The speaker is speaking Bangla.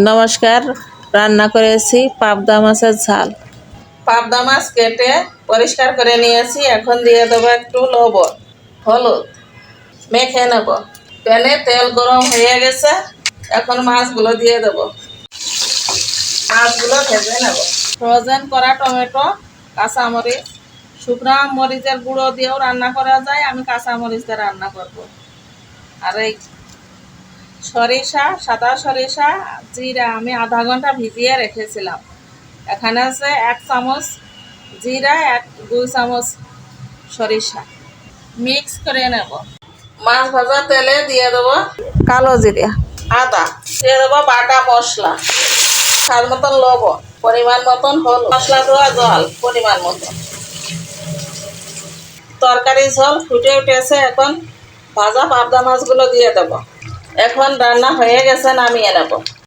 নমস্কার, রান্না করেছি পাবদা মাছের ঝাল। পাবদা মাছ কেটে পরিষ্কার করে নিয়েছি। এখন দিয়ে দেবো একটু লবণ, হলুদ, মেখে নেব। প্যানে তেল গরম হয়ে গেছে, এখন মাছগুলো দিয়ে দেব। মাছগুলো ভেজে নেব। ফ্রোজেন করা টমেটো, কাঁচামরিচ, শুকনো মরিচের গুঁড়ো দিয়েও রান্না করা যায়। আমি কাঁচা মরিচ দিয়ে রান্না করব। আর এই সরিষা, সাদা সরিষা, জিরা আমি আধা ঘন্টা ভিজিয়ে রেখেছিলাম। এখানে আছে 1 চামচ জিরা, 2 চামচ সরিষা, মিক্স করে নেব। মাছ ভাজা তেলে দিয়ে দেবো কালো জিরা, আদা, দিয়ে দেবো বাটা মশলা, স্বাদ মতন লবণ, পরিমাণ মতন হলুদ, মশলা ধোয়া জল পরিমাণ মতন। তরকারি ঝোল ফুটে উঠেছে, এখন ভাজা পাবদা মাছগুলো দিয়ে দেবো। এখন রান্না হয়ে গেছে, নামিয়ে নেব।